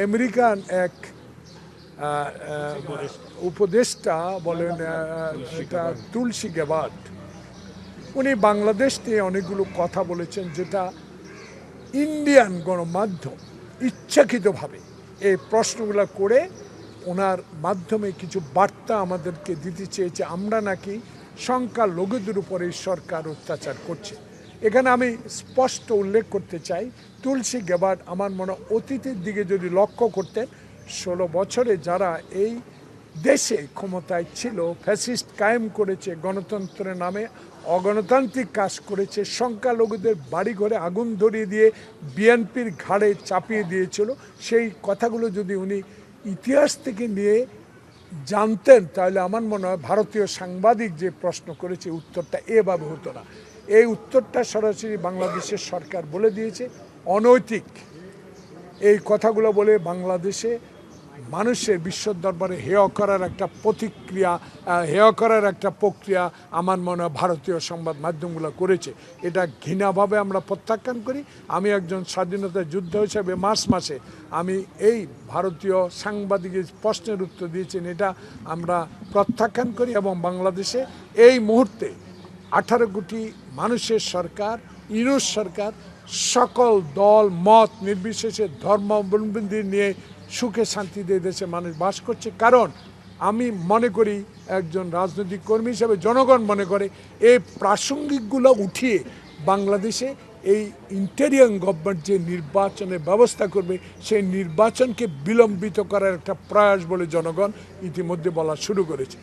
American এক উপদেষ্টা বলেন, এটা তুলসী গ্যাবার্ড, উনি বাংলাদেশ নিয়ে অনেকগুলো কথা বলেছেন যেটা ইন্ডিয়ান গণমাধ্যম ইচ্ছাকৃতভাবে এই প্রশ্নগুলো করে ওনার মাধ্যমে কিছু বার্তা আমাদেরকে দিতে চেয়েছে আমরা নাকি সংখ্যালঘুদের উপরে সরকার অত্যাচার করছে। এখানে আমি স্পষ্ট উল্লেখ করতে চাই, তুলসী গ্যাবার্ড আমার মনে হয় অতীতের দিকে যদি লক্ষ্য করতেন, 16 বছরে যারা এই দেশে ক্ষমতায় ছিল, ফ্যাসিস্ট কায়েম করেছে, গণতন্ত্রের নামে অগণতান্ত্রিক কাজ করেছে, সংখ্যালঘুদের বাড়িঘরে আগুন ধরিয়ে দিয়ে বিএনপির ঘাড়ে চাপিয়ে দিয়েছিল, সেই কথাগুলো যদি উনি ইতিহাস থেকে নিয়ে জানতেন তাহলে আমার মনে হয় ভারতীয় সাংবাদিক যে প্রশ্ন করেছে উত্তরটা এভাবে হতো না। এই উত্তরটা সরাসরি বাংলাদেশের সরকার বলে দিয়েছে, অনৈতিক এই কথাগুলো বলে বাংলাদেশে মানুষের বিশ্ব দরবারে হেয় করার একটা প্রতিক্রিয়া, হেয় করার একটা প্রক্রিয়া আমার মনে হয় ভারতীয় সংবাদ মাধ্যমগুলো করেছে। এটা ঘৃণাভাবে আমরা প্রত্যাখ্যান করি। আমি একজন স্বাধীনতা যুদ্ধ হিসেবে মার্চ মাসে আমি এই ভারতীয় সাংবাদিকের প্রশ্নের উত্তর দিয়েছেন, এটা আমরা প্রত্যাখ্যান করি এবং বাংলাদেশে এই মুহূর্তে 18 কোটি মানুষের সরকার, ইউনূস সরকার সকল দল মত নির্বিশেষে ধর্মাবলম্বী নিয়ে সুখে শান্তিতে দেশে মানুষ বাস করছে। কারণ আমি মনে করি একজন রাজনৈতিক কর্মী হিসেবে জনগণ মনে করে এই প্রাসঙ্গিকগুলো উঠিয়ে বাংলাদেশে এই ইন্টেরিয়াম গভর্নমেন্ট যে নির্বাচনের ব্যবস্থা করবে সেই নির্বাচনকে বিলম্বিত করার একটা প্রয়াস বলে জনগণ ইতিমধ্যে বলা শুরু করেছে।